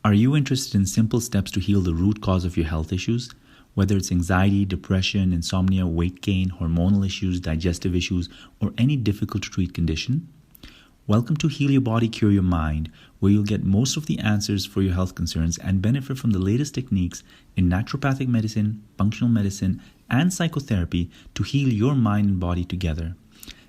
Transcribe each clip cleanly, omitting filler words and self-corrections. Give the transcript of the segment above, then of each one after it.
Are you interested in simple steps to heal the root cause of your health issues? Whether it's anxiety, depression, insomnia, weight gain, hormonal issues, digestive issues, or any difficult to treat condition? Welcome to Heal Your Body, Cure Your Mind, where you'll get most of the answers for your health concerns and benefit from the latest techniques in naturopathic medicine, functional medicine, and psychotherapy to heal your mind and body together.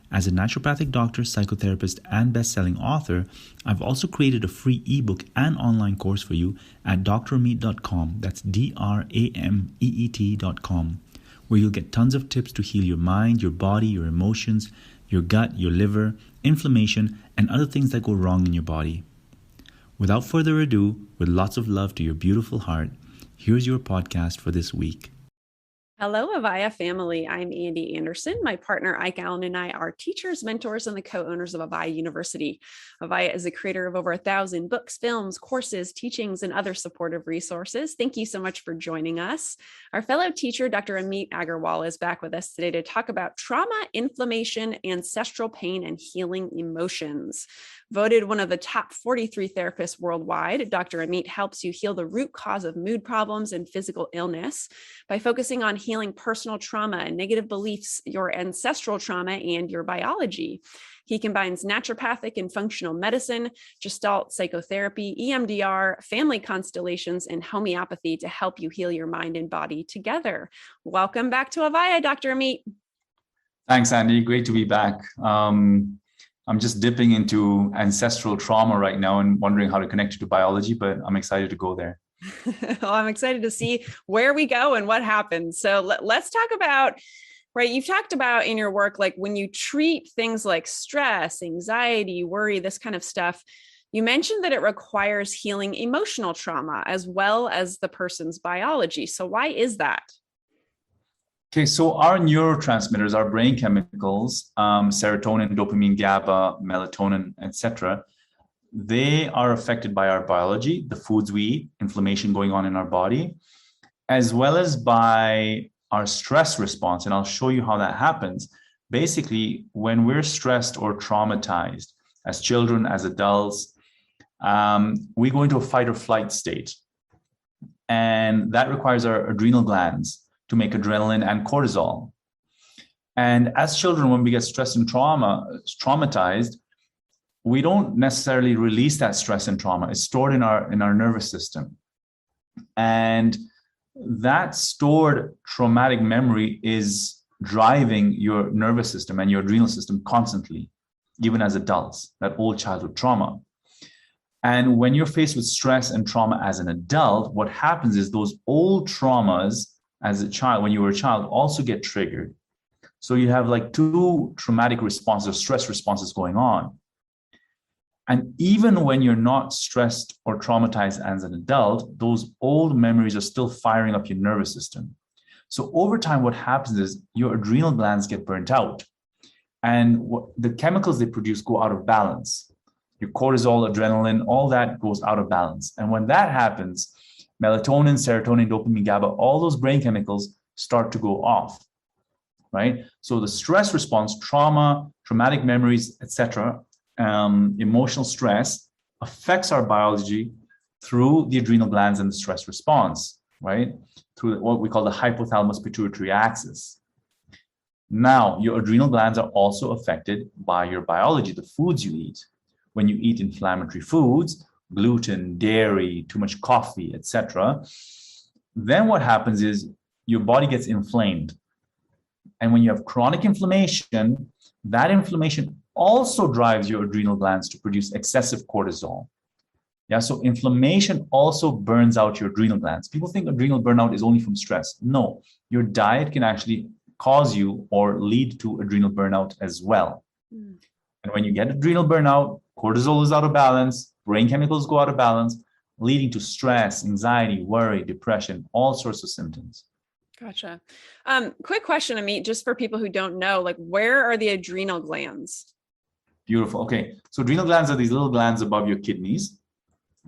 As a naturopathic doctor, psychotherapist, and best-selling author, I've also created a free ebook and online course for you at drameet.com. That's drameet.com, where you'll get tons of tips to heal your mind, your body, your emotions, your gut, your liver, inflammation, and other things that go wrong in your body. Without further ado, with lots of love to your beautiful heart, here's your podcast for this week. Hello, Avaya family. I'm Andy Anderson. My partner, Ike Allen, and I are teachers, mentors, and the co-owners of Avaya University. Avaya is a creator of over 1,000 books, films, courses, teachings, and other supportive resources. Thank you so much for joining us. Our fellow teacher, Dr. Ameet Agarwal, is back with us today to talk about trauma, inflammation, ancestral pain, and healing emotions. Voted one of the top 43 therapists worldwide, Dr. Ameet helps you heal the root cause of mood problems and physical illness by focusing on healing personal trauma and negative beliefs, your ancestral trauma, and your biology. He combines naturopathic and functional medicine, Gestalt psychotherapy, EMDR, family constellations, and homeopathy to help you heal your mind and body together. Welcome back to Avaya, Dr. Ameet. Thanks, Andy. Great to be back. I'm just dipping into ancestral trauma right now and wondering how to connect it to biology, but I'm excited to go there. Well, I'm excited to see where we go and what happens. So let's talk about, right, you've talked about in your work, like when you treat things like stress, anxiety, worry, this kind of stuff, you mentioned that it requires healing emotional trauma as well as the person's biology. So why is that? Okay, so our neurotransmitters, our brain chemicals, serotonin, dopamine, GABA, melatonin, etc., they are affected by our biology, the foods we eat, inflammation going on in our body, as well as by our stress response. And I'll show you how that happens. Basically, when we're stressed or traumatized as children, as adults, we go into a fight or flight state. And that requires our adrenal glands to make adrenaline and cortisol. And as children, when we get stressed and traumatized, we don't necessarily release that stress and trauma. It's stored in our nervous system. And that stored traumatic memory is driving your nervous system and your adrenal system constantly, even as adults, that old childhood trauma. And when you're faced with stress and trauma as an adult, what happens is those old traumas as a child, when you were a child, also get triggered. So you have like two traumatic responses, or stress responses going on. And even when you're not stressed or traumatized as an adult, those old memories are still firing up your nervous system. So over time, what happens is your adrenal glands get burnt out, and the chemicals they produce go out of balance. Your cortisol, adrenaline, all that goes out of balance. And when that happens, melatonin, serotonin, dopamine, GABA, all those brain chemicals start to go off, right? So the stress response, trauma, traumatic memories, etc., emotional stress affects our biology through the adrenal glands and the stress response, right? Through what we call the hypothalamus pituitary axis. Now, your adrenal glands are also affected by your biology, the foods you eat. When you eat inflammatory foods, gluten, dairy, too much coffee, etc., then what happens is your body gets inflamed. And when you have chronic inflammation, that inflammation also drives your adrenal glands to produce excessive cortisol. Yeah, so inflammation also burns out your adrenal glands. People think adrenal burnout is only from stress. No, your diet can actually cause you or lead to adrenal burnout as well. And when you get adrenal burnout, cortisol is out of balance, brain chemicals go out of balance, leading to stress, anxiety, worry, depression, all sorts of symptoms. Gotcha. Quick question, Ameet, just for people who don't know, like where are the adrenal glands? Beautiful. Okay. So adrenal glands are these little glands above your kidneys.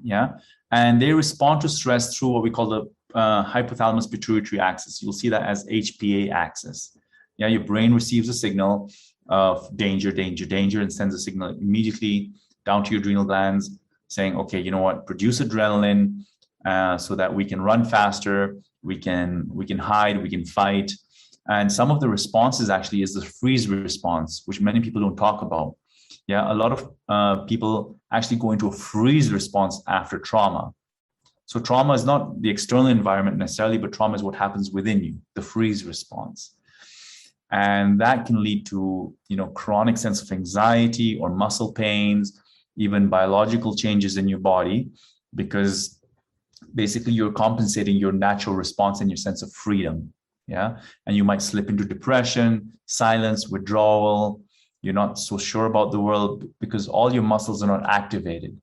Yeah. And they respond to stress through what we call the hypothalamus pituitary axis. You'll see that as HPA axis. Yeah. Your brain receives a signal of danger, danger, danger, and sends a signal immediately down to your adrenal glands. saying, okay, you know what, produce adrenaline so that we can run faster, we can hide, we can fight. And some of the responses actually is the freeze response, which many people don't talk about. Yeah, a lot of people actually go into a freeze response after trauma. So trauma is not the external environment necessarily, but trauma is what happens within you, the freeze response. And that can lead to, chronic sense of anxiety or muscle pains, even biological changes in your body, because basically you're compensating your natural response and your sense of freedom. Yeah. And you might slip into depression, silence, withdrawal. You're not so sure about the world because all your muscles are not activated.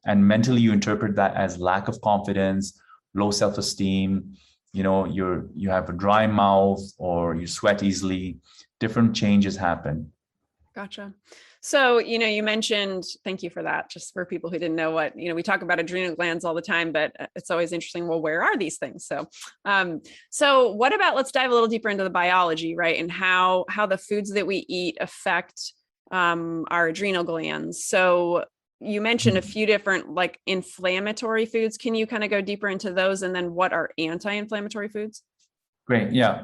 And mentally, you interpret that as lack of confidence, low self-esteem. You have a dry mouth or you sweat easily. Different changes happen. Gotcha. So, you mentioned, thank you for that. Just for people who didn't know what, we talk about adrenal glands all the time, but it's always interesting. Well, where are these things? So what about, let's dive a little deeper into the biology, right? And how the foods that we eat affect our adrenal glands. So you mentioned a few different like inflammatory foods. Can you kind of go deeper into those? And then what are anti-inflammatory foods? Great. Yeah.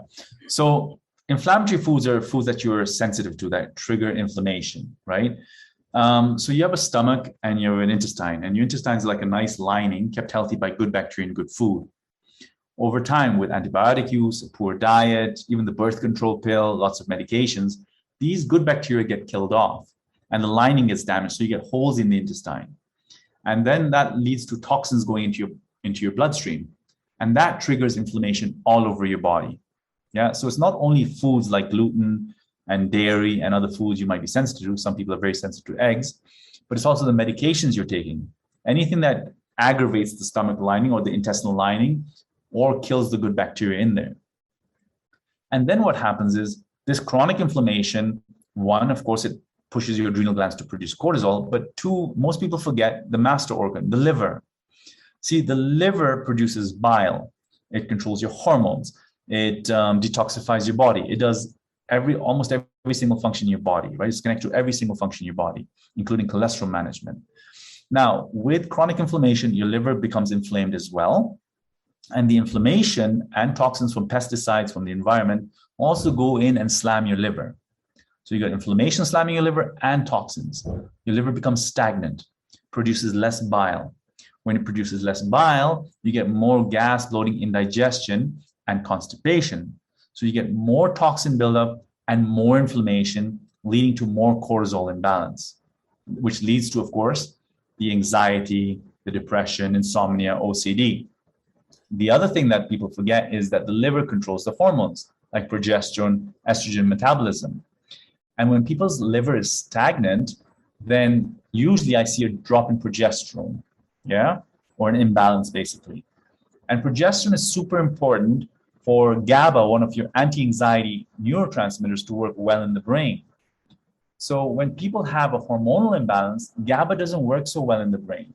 So inflammatory foods are foods that you're sensitive to that trigger inflammation, right? So you have a stomach and you have an intestine, and your intestine is like a nice lining kept healthy by good bacteria and good food. Over time, with antibiotic use, a poor diet, even the birth control pill, lots of medications, these good bacteria get killed off and the lining gets damaged. So you get holes in the intestine. And then that leads to toxins going into your bloodstream. And that triggers inflammation all over your body. Yeah. So it's not only foods like gluten and dairy and other foods you might be sensitive to. Some people are very sensitive to eggs, but it's also the medications you're taking. Anything that aggravates the stomach lining or the intestinal lining or kills the good bacteria in there. And then what happens is this chronic inflammation, one, of course, it pushes your adrenal glands to produce cortisol, but two, most people forget the master organ, the liver. See, the liver produces bile. It controls your hormones. It detoxifies your body. It does almost every single function in your body, right? It's connected to every single function in your body, including cholesterol management. Now, with chronic inflammation, your liver becomes inflamed as well. And the inflammation and toxins from pesticides from the environment also go in and slam your liver. So you got inflammation slamming your liver and toxins. Your liver becomes stagnant, produces less bile. When it produces less bile, you get more gas, bloating, indigestion, and constipation. So you get more toxin buildup and more inflammation, leading to more cortisol imbalance, which leads to, of course, the anxiety, the depression, insomnia, OCD. The other thing that people forget is that the liver controls the hormones like progesterone, estrogen metabolism. And when people's liver is stagnant, then usually I see a drop in progesterone, yeah, or an imbalance basically. And progesterone is super important for GABA, one of your anti-anxiety neurotransmitters, to work well in the brain. So when people have a hormonal imbalance, GABA doesn't work so well in the brain.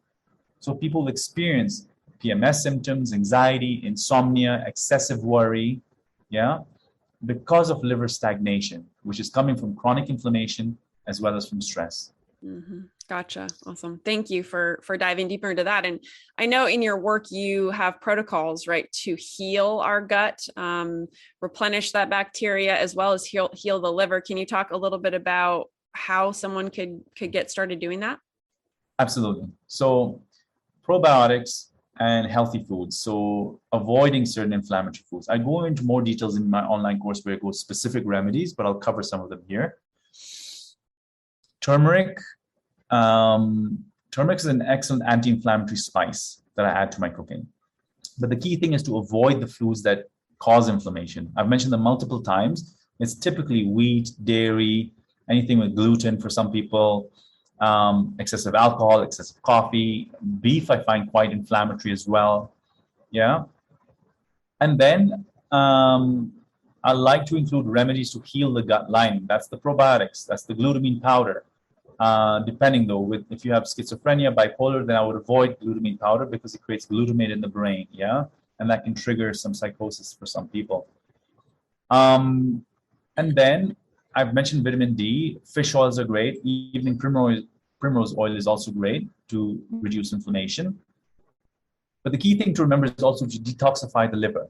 So people experience PMS symptoms, anxiety, insomnia, excessive worry, yeah, because of liver stagnation, which is coming from chronic inflammation as well as from stress. Mm-hmm. Gotcha. Awesome. Thank you for diving deeper into that. And I know in your work, you have protocols, right, to heal our gut, replenish that bacteria, as well as heal the liver. Can you talk a little bit about how someone could get started doing that? Absolutely. So probiotics and healthy foods. So avoiding certain inflammatory foods. I go into more details in my online course where I go specific remedies, but I'll cover some of them here. Turmeric. Turmeric is an excellent anti-inflammatory spice that I add to my cooking. But the key thing is to avoid the foods that cause inflammation. I've mentioned them multiple times. It's typically wheat, dairy, anything with gluten for some people, excessive alcohol, excessive coffee. Beef I find quite inflammatory as well. Yeah. And then I like to include remedies to heal the gut lining. That's the probiotics. That's the glutamine powder. Depending though, if you have schizophrenia, bipolar, then I would avoid glutamine powder because it creates glutamate in the brain, yeah? And that can trigger some psychosis for some people. And then I've mentioned vitamin D. Fish oils are great. Evening primrose oil is also great. to reduce inflammation. But the key thing to remember is also to detoxify the liver.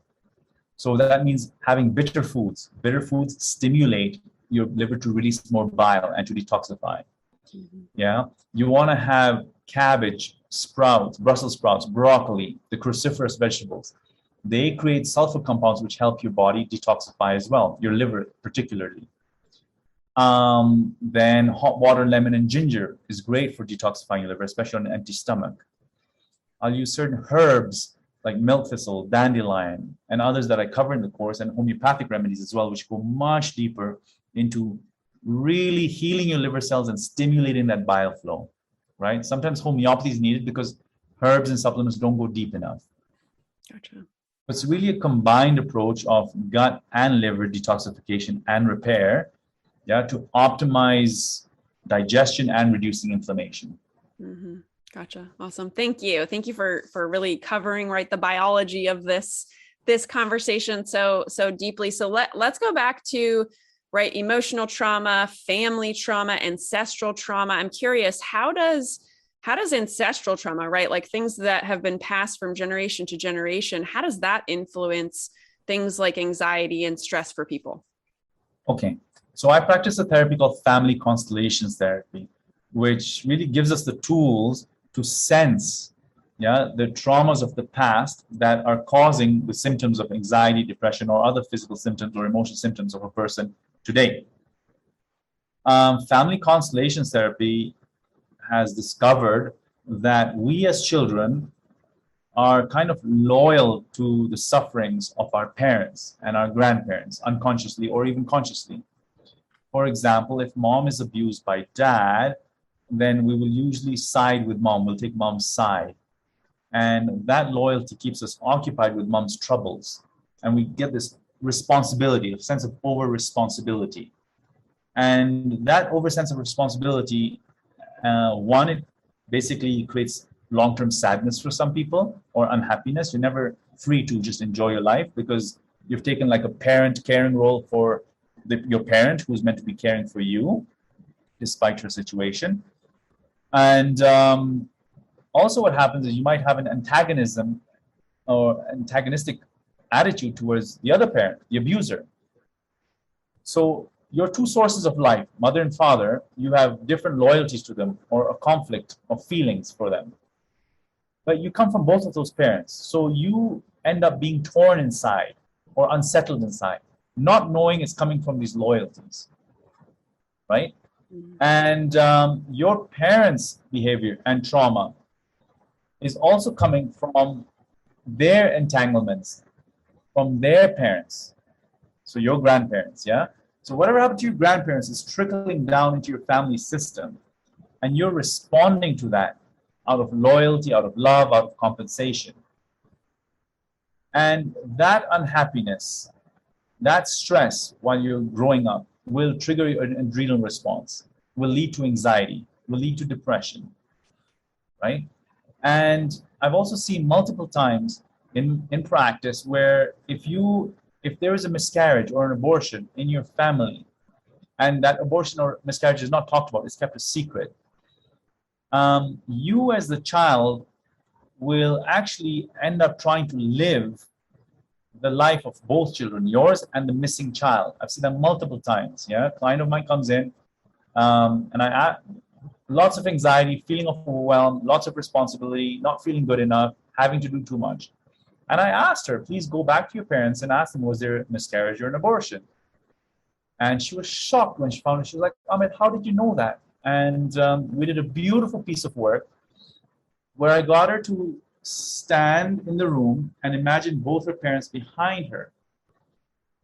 So that means having bitter foods. Bitter foods stimulate your liver to release more bile and to detoxify. Yeah. You want to have cabbage, sprouts, Brussels sprouts, broccoli, the cruciferous vegetables. They create sulfur compounds which help your body detoxify as well, your liver particularly. Then hot water, lemon, and ginger is great for detoxifying your liver, especially on an empty stomach. I'll use certain herbs like milk thistle, dandelion, and others that I cover in the course, and homeopathic remedies as well, which go much deeper into really healing your liver cells and stimulating that bile flow, right? Sometimes homeopathy is needed because herbs and supplements don't go deep enough. Gotcha. It's really a combined approach of gut and liver detoxification and repair, yeah, to optimize digestion and reducing inflammation. Mm-hmm. Gotcha. Awesome. Thank you. Thank you for really covering, right, the biology of this conversation so deeply. So let's go back to, right, emotional trauma, family trauma, ancestral trauma. I'm curious, how does ancestral trauma, right, like things that have been passed from generation to generation, how does that influence things like anxiety and stress for people? Okay. So I practice a therapy called family constellations therapy, which really gives us the tools to sense, yeah, the traumas of the past that are causing the symptoms of anxiety, depression, or other physical symptoms or emotional symptoms of a person today. Family constellations therapy has discovered that we as children are kind of loyal to the sufferings of our parents and our grandparents, unconsciously or even consciously. For example, if mom is abused by dad, then we will usually side with mom. We'll take mom's side. And that loyalty keeps us occupied with mom's troubles. And we get this responsibility, a sense of over-responsibility. And that over-sense of responsibility, one, it basically creates long-term sadness for some people or unhappiness. You're never free to just enjoy your life because you've taken like a parent caring role for your parent who's meant to be caring for you despite your situation. And also what happens is you might have an antagonism or antagonistic attitude towards the other parent, the abuser. So your two sources of life, mother and father, you have different loyalties to them or a conflict of feelings for them. But you come from both of those parents. So you end up being torn inside or unsettled inside, not knowing it's coming from these loyalties, right? And your parents' behavior and trauma is also coming from their entanglements, from their parents. So your grandparents, yeah? So whatever happened to your grandparents is trickling down into your family system. And you're responding to that out of loyalty, out of love, out of compensation. And that unhappiness, that stress while you're growing up will trigger an adrenal response, will lead to anxiety, will lead to depression, right? And I've also seen multiple times in practice where if there is a miscarriage or an abortion in your family, and that abortion or miscarriage is not talked about, it's kept a secret, you as the child will actually end up trying to live the life of both children, yours and the missing child. I've seen that multiple times. Yeah, a client of mine comes in, and I lots of anxiety, feeling overwhelmed, lots of responsibility, not feeling good enough, having to do too much. And I asked her, please go back to your parents and ask them, was there a miscarriage or an abortion? And she was shocked when she found it. She was like, Ameet, how did you know that? And we did a beautiful piece of work where I got her to stand in the room and imagine both her parents behind her.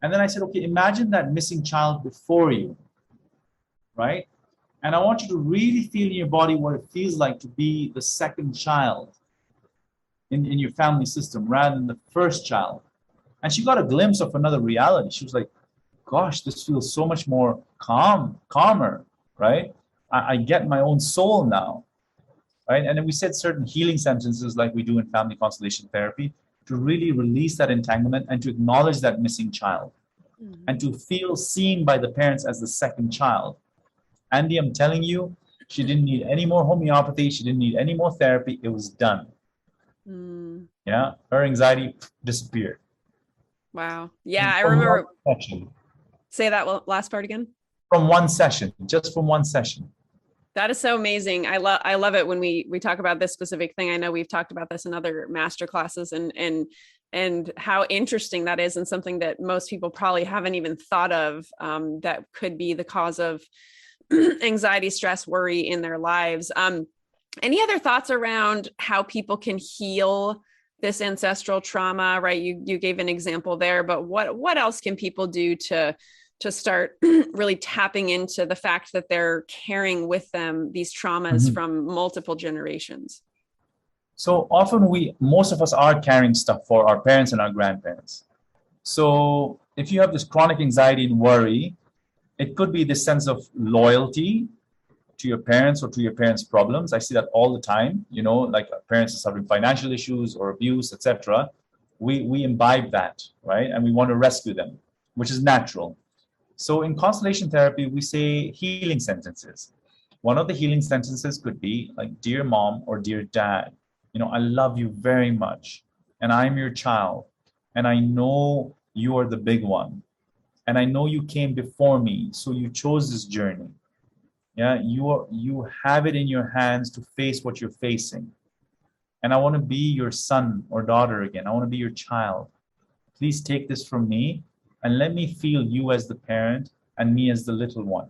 And then I said, okay, imagine that missing child before you, right? And I want you to really feel in your body what it feels like to be the second child in your family system rather than the first child. And she got a glimpse of another reality. She was like, gosh, this feels so much more calmer, right? I get my own soul now. Right? And then we said certain healing sentences like we do in family constellation therapy to really release that entanglement and to acknowledge that missing child and to feel seen by the parents as the second child. Andy, I'm telling you, She didn't need any more homeopathy. She didn't need any more therapy. It was done. Yeah. Her anxiety disappeared. Wow. Yeah, I From remember. one session. Say that last part again. From one session, just from one session. That is so amazing. I love it when we talk about this specific thing. I know we've talked about this in other master classes and how interesting that is, and something that most people probably haven't even thought of, that could be the cause of anxiety, stress, worry in their lives. Any other thoughts around how people can heal this ancestral trauma? Right, you gave an example there, but what else can people do to start really tapping into the fact that they're carrying with them these traumas from multiple generations? So often most of us are carrying stuff for our parents and our grandparents. So if you have this chronic anxiety and worry, it could be this sense of loyalty to your parents or to your parents' problems. I see that all the time, like parents are suffering financial issues or abuse, etc. We imbibe that, right? And we want to rescue them, which is natural. So in constellation therapy, we say healing sentences. One of the healing sentences could be like, dear mom or dear dad, I love you very much, and I'm your child, and I know you are the big one, and I know you came before me, so you chose this journey. Yeah, you have it in your hands to face what you're facing. And I want to be your son or daughter again. I want to be your child. Please take this from me and let me feel you as the parent and me as the little one.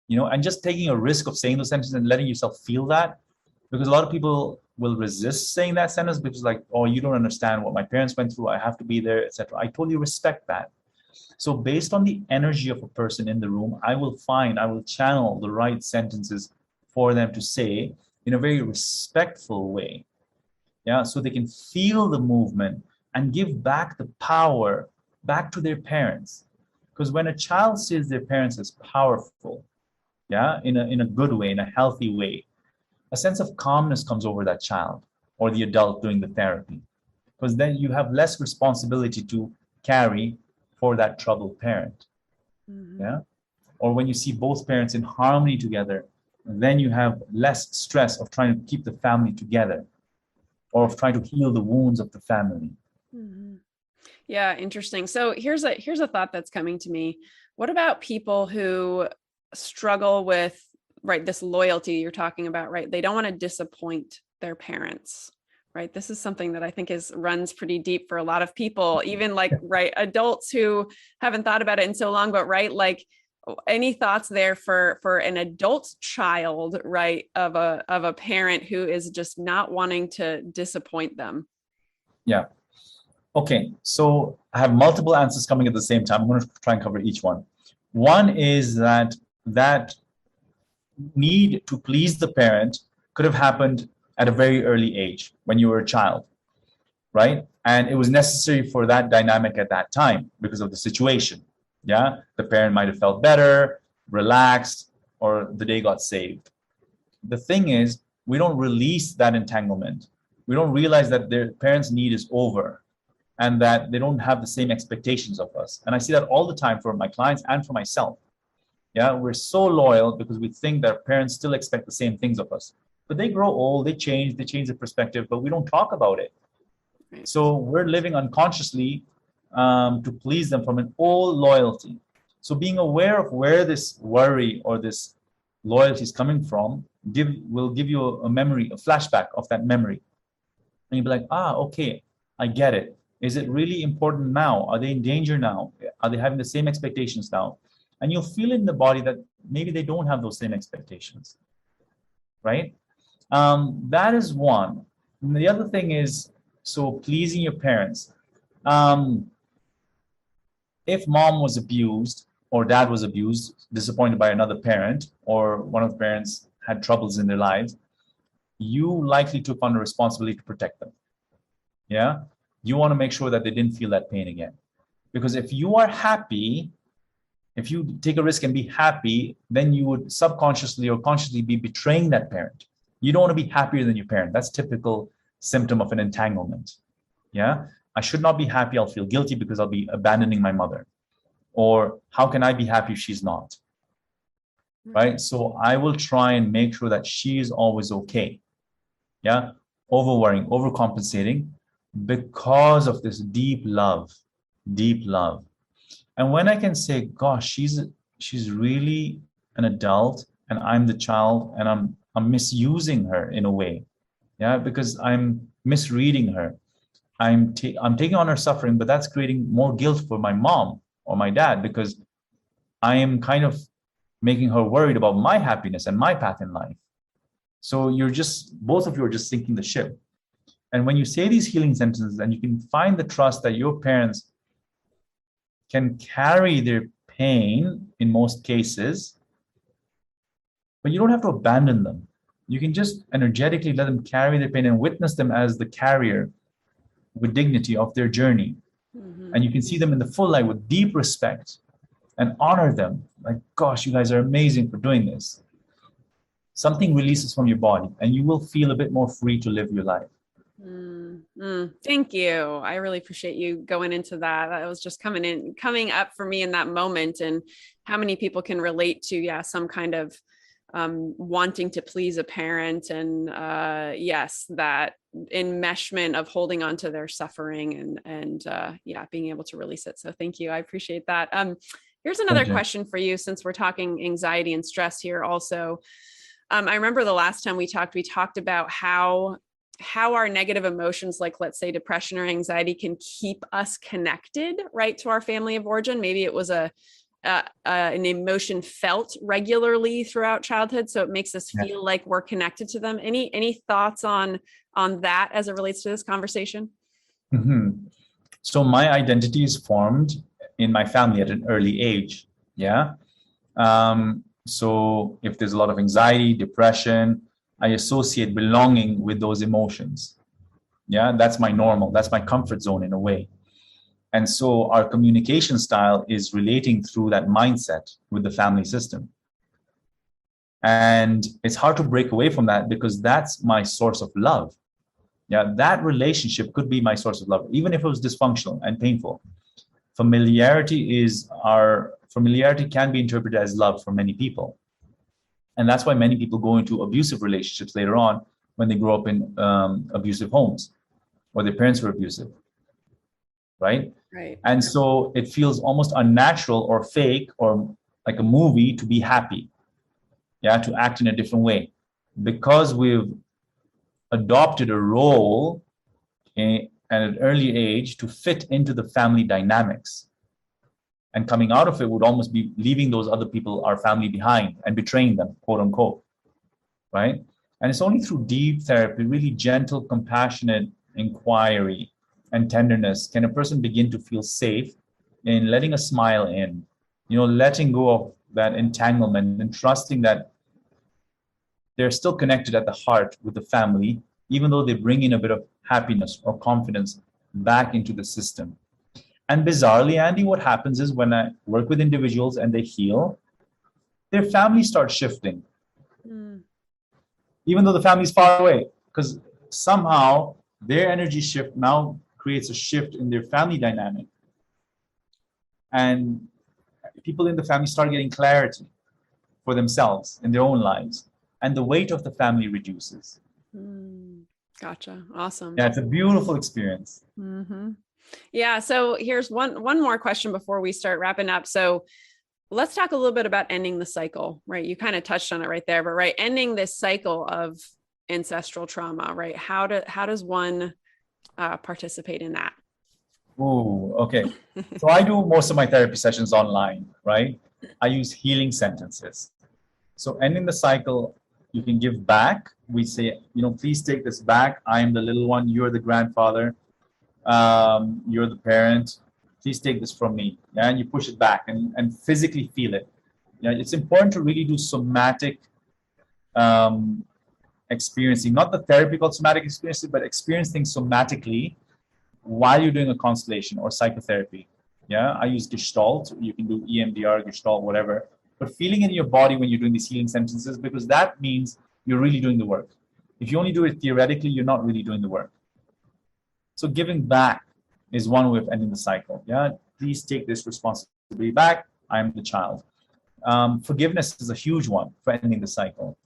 And just taking a risk of saying those sentences and letting yourself feel that, because a lot of people will resist saying that sentence because like, oh, you don't understand what my parents went through. I have to be there, etc. I totally respect that. So based on the energy of a person in the room, I will channel the right sentences for them to say in a very respectful way. Yeah, so they can feel the movement and give back the power back to their parents. Because when a child sees their parents as powerful, yeah, in a good way, in a healthy way, a sense of calmness comes over that child or the adult doing the therapy. Because then you have less responsibility to carry for that troubled parent. Yeah. Or when you see both parents in harmony together, then you have less stress of trying to keep the family together or of trying to heal the wounds of the family. Yeah, interesting. So here's a thought that's coming to me. What about people who struggle with, right, this loyalty you're talking about, right? They don't want to disappoint their parents, right? This is something that I think runs pretty deep for a lot of people, even like, right, adults who haven't thought about it in so long, but right, like any thoughts there for an adult child, right, of a parent who is just not wanting to disappoint them? Yeah. Okay. So I have multiple answers coming at the same time. I'm going to try and cover each one. One is that need to please the parent could have happened at a very early age when you were a child, right? And it was necessary for that dynamic at that time because of the situation. Yeah, the parent might have felt better, relaxed, or the day got saved. The thing is, we don't release that entanglement. We don't realize that their parents' need is over and that they don't have the same expectations of us. And I see that all the time for my clients and for myself. Yeah, we're so loyal because we think that our parents still expect the same things of us. But they grow old, they change their perspective, but we don't talk about it. Right. So we're living unconsciously to please them from an old loyalty. So being aware of where this worry or this loyalty is coming from will give you a memory, a flashback of that memory. And you'll be like, okay, I get it. Is it really important now? Are they in danger now? Are they having the same expectations now? And you'll feel in the body that maybe they don't have those same expectations, right? That is one. And the other thing is, so pleasing your parents. If mom was abused or dad was abused, disappointed by another parent, or one of the parents had troubles in their lives, you likely took on the responsibility to protect them. Yeah? You want to make sure that they didn't feel that pain again. Because if you are happy, if you take a risk and be happy, then you would subconsciously or consciously be betraying that parent. You don't want to be happier than your parent. That's typical symptom of an entanglement. Yeah, I should not be happy. I'll feel guilty because I'll be abandoning my mother. Or how can I be happy if she's not? right? So I will try and make sure that she is always okay. Yeah. Over worrying, overcompensating because of this deep love, deep love. And when I can say, gosh, she's really an adult and I'm the child and I'm misusing her in a way. Yeah, because I'm misreading her. I'm taking on her suffering, but that's creating more guilt for my mom or my dad because I am kind of making her worried about my happiness and my path in life. So both of you are just sinking the ship. And when you say these healing sentences and you can find the trust that your parents can carry their pain in most cases, but you don't have to abandon them. You can just energetically let them carry their pain and witness them as the carrier with dignity of their journey. And you can see them in the full light with deep respect and honor them. Like, gosh, you guys are amazing for doing this. Something releases from your body and you will feel a bit more free to live your life. Thank you. I really appreciate you going into that. That was just coming up for me in that moment, and how many people can relate to, some kind of wanting to please a parent, and yes, that enmeshment of holding on to their suffering and being able to release it. So thank you. I appreciate that. Here's another question for you, since we're talking anxiety and stress here also. I remember the last time we talked about how our negative emotions, like let's say depression or anxiety, can keep us connected, right, to our family of origin. Maybe it was an emotion felt regularly throughout childhood, so it makes us feel like we're connected to them. Any thoughts on that as it relates to this conversation? Mm-hmm. So my identity is formed in my family at an early age. Yeah. So if there's a lot of anxiety, depression, I associate belonging with those emotions. Yeah, that's my normal, that's my comfort zone in a way. And so our communication style is relating through that mindset with the family system. And it's hard to break away from that because that's my source of love. Yeah, that relationship could be my source of love, even if it was dysfunctional and painful. Familiarity can be interpreted as love for many people. And that's why many people go into abusive relationships later on when they grow up in abusive homes or their parents were abusive, right? Right. And so it feels almost unnatural or fake or like a movie to be happy, to act in a different way, because we've adopted a role at an early age to fit into the family dynamics. And coming out of it would almost be leaving those other people, our family, behind and betraying them, quote unquote, right? And it's only through deep therapy, really gentle, compassionate inquiry and tenderness can a person begin to feel safe in letting a smile in, letting go of that entanglement and trusting that they're still connected at the heart with the family, even though they bring in a bit of happiness or confidence back into the system. And bizarrely, Andy, what happens is when I work with individuals and they heal, their family starts shifting. Even though the family is far away, because somehow their energy shift now creates a shift in their family dynamic. And people in the family start getting clarity for themselves in their own lives. And the weight of the family reduces. Gotcha. Awesome. Yeah, it's a beautiful experience. Mm-hmm. Yeah. So here's one more question before we start wrapping up. So let's talk a little bit about ending the cycle, right? You kind of touched on it right there, but right, ending this cycle of ancestral trauma, right? How does one participate in that? Oh, okay. So I do most of my therapy sessions online, right? I use healing sentences. So ending the cycle, you can give back. We say, please take this back. I am the little one. You're the grandfather. You're the parent. Please take this from me. Yeah, and you push it back and physically feel it. Yeah, it's important to really do somatic experiencing, not the therapy called somatic experiencing, but experience things somatically while you're doing a constellation or psychotherapy. Yeah, I use Gestalt. You can do EMDR, Gestalt, whatever. But feeling in your body when you're doing these healing sentences, because that means you're really doing the work. If you only do it theoretically, you're not really doing the work. So giving back is one way of ending the cycle. Yeah, please take this responsibility back. I'm the child. Forgiveness is a huge one for ending the cycle.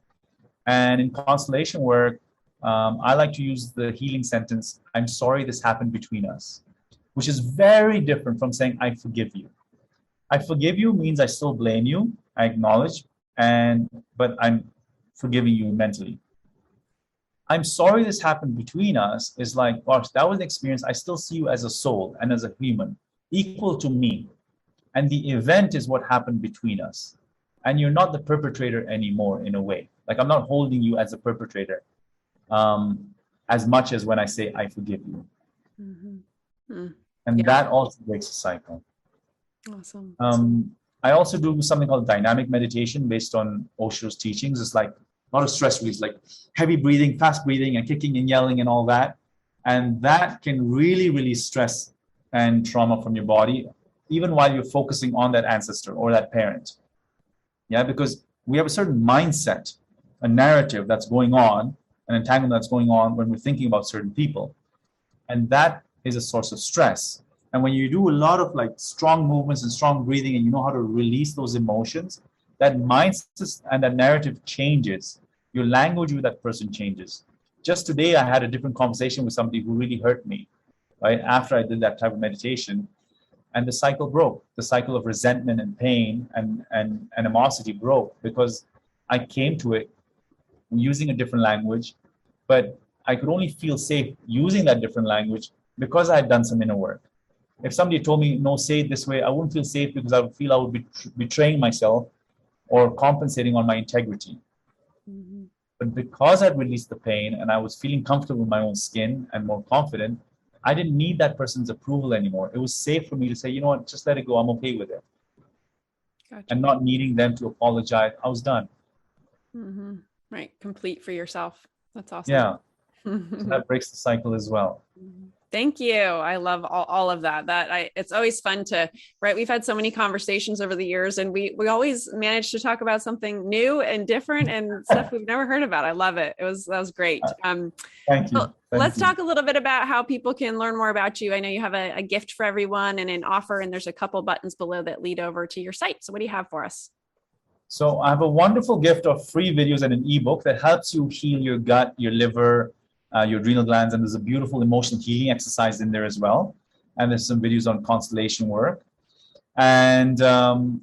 And in constellation work, I like to use the healing sentence, I'm sorry this happened between us, which is very different from saying, I forgive you. I forgive you means I still blame you, I acknowledge, but I'm forgiving you mentally. I'm sorry this happened between us is like, gosh, that was an experience. I still see you as a soul and as a human, equal to me. And the event is what happened between us. And you're not the perpetrator anymore in a way. Like I'm not holding you as a perpetrator as much as when I say, I forgive you. And that also breaks the cycle. Awesome. I also do something called dynamic meditation based on Osho's teachings. It's like a lot of stress release, like heavy breathing, fast breathing, and kicking and yelling and all that. And that can really release stress and trauma from your body, even while you're focusing on that ancestor or that parent. Yeah, because we have a certain mindset, a narrative that's going on, an entanglement that's going on when we're thinking about certain people. And that is a source of stress. And when you do a lot of like strong movements and strong breathing and you know how to release those emotions, that mindset and that narrative changes. Your language with that person changes. Just today, I had a different conversation with somebody who really hurt me, right? After I did that type of meditation, and the cycle broke. The cycle of resentment and pain and animosity broke because I came to it using a different language, but I could only feel safe using that different language because I had done some inner work. If somebody told me, no, say it this way, I wouldn't feel safe because I would feel I would be betraying myself or compensating on my integrity. But because I'd released the pain and I was feeling comfortable in my own skin and more confident, I didn't need that person's approval anymore. It was safe for me to say, you know what, just let it go. I'm okay with it. Gotcha. And not needing them to apologize. I was done. Right. Complete for yourself. That's awesome. Yeah. So that breaks the cycle as well. Thank you. I love all of that. It's always fun to, right. We've had so many conversations over the years and we always manage to talk about something new and different and stuff we've never heard about. I love it. That was great. Thank you. Well, let's talk a little bit about how people can learn more about you. I know you have a gift for everyone and an offer, and there's a couple buttons below that lead over to your site. So what do you have for us? So I have a wonderful gift of free videos and an ebook that helps you heal your gut, your liver, your adrenal glands, and there's a beautiful emotional healing exercise in there as well. And there's some videos on constellation work. And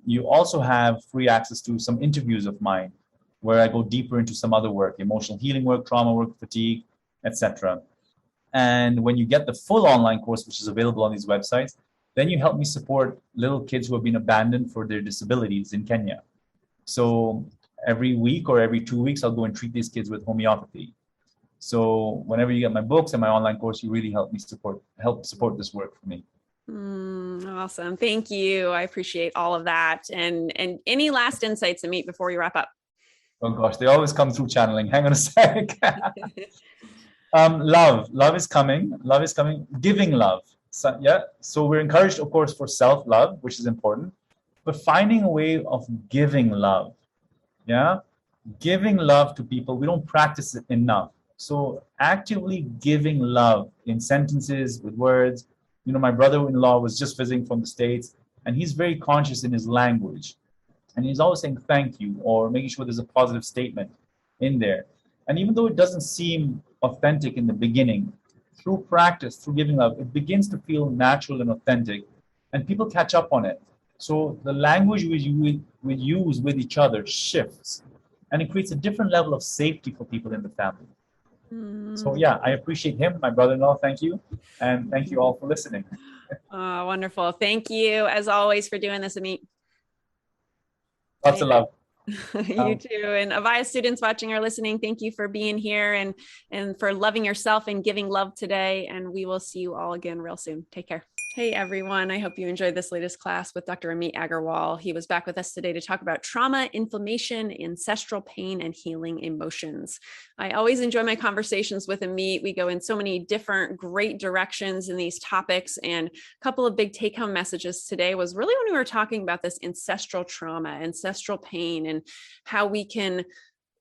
you also have free access to some interviews of mine where I go deeper into some other work, emotional healing work, trauma work, fatigue, etc. And when you get the full online course, which is available on these websites, then you help me support little kids who have been abandoned for their disabilities in Kenya. So every week or every 2 weeks, I'll go and treat these kids with homeopathy. So whenever you get my books and my online course, you really help support this work for me. Awesome. Thank you. I appreciate all of that. And any last insights, Ameet, before we wrap up? Oh gosh, they always come through channeling. Hang on a sec. Love is coming. Love is coming. Giving love. So we're encouraged, of course, for self-love, which is important, but finding a way of giving love. Yeah. Giving love to people. We don't practice it enough. So actively giving love in sentences, with words. You know, my brother-in-law was just visiting from the States, and he's very conscious in his language. And he's always saying thank you or making sure there's a positive statement in there. And even though it doesn't seem authentic in the beginning, through practice, through giving love, it begins to feel natural and authentic, and people catch up on it. So the language we use with each other shifts, and it creates a different level of safety for people in the family. So yeah, I appreciate him, my brother-in-law. Thank you. And thank you all for listening. Wonderful. Thank you, as always, for doing this, Ameet. Lots of love. You too. And Avaya students watching or listening, thank you for being here and for loving yourself and giving love today. And we will see you all again real soon. Take care. Hey, everyone. I hope you enjoyed this latest class with Dr. Ameet Agarwal. He was back with us today to talk about trauma, inflammation, ancestral pain, and healing emotions. I always enjoy my conversations with Ameet. We go in so many different great directions in these topics. And a couple of big take-home messages today was really when we were talking about this ancestral trauma, ancestral pain, and how we can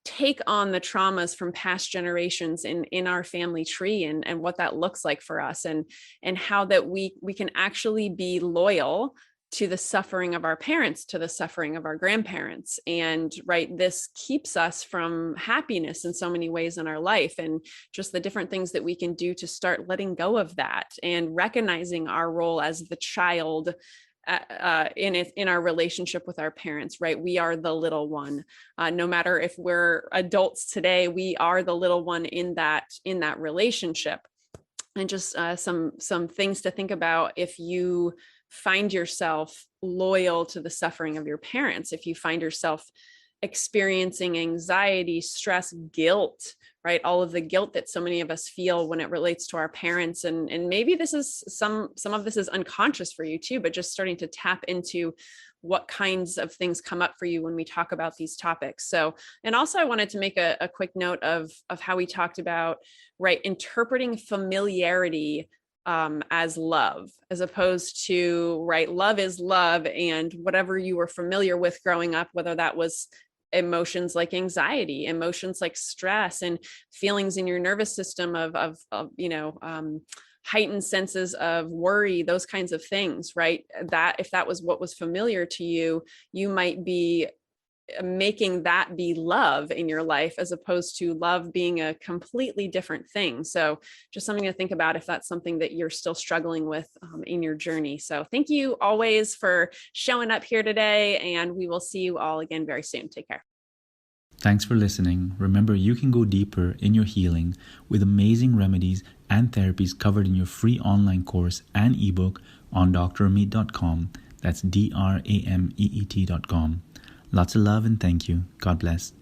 take on the traumas from past generations in our family tree and what that looks like for us and how that we can actually be loyal to the suffering of our parents, to the suffering of our grandparents. And right, this keeps us from happiness in so many ways in our life, and just the different things that we can do to start letting go of that and recognizing our role as the child in our relationship with our parents, right? We are the little one. No matter if we're adults today, we are the little one in that relationship. And just some things to think about if you find yourself loyal to the suffering of your parents, if you find yourself experiencing anxiety, stress, guilt, right? All of the guilt that so many of us feel when it relates to our parents. And maybe this is some of this is unconscious for you too, but just starting to tap into what kinds of things come up for you when we talk about these topics. So, and also I wanted to make a quick note of how we talked about, right, interpreting familiarity as love, as opposed to, right, love is love, and whatever you were familiar with growing up, whether that was emotions like anxiety, emotions like stress, and feelings in your nervous system of heightened senses of worry, those kinds of things, right? That if that was what was familiar to you, you might be making that be love in your life, as opposed to love being a completely different thing. So just something to think about if that's something that you're still struggling with in your journey. So thank you always for showing up here today, and we will see you all again very soon. Take care. Thanks for listening. Remember, you can go deeper in your healing with amazing remedies and therapies covered in your free online course and ebook on drameet.com. That's drameet.com. Lots of love and thank you. God bless.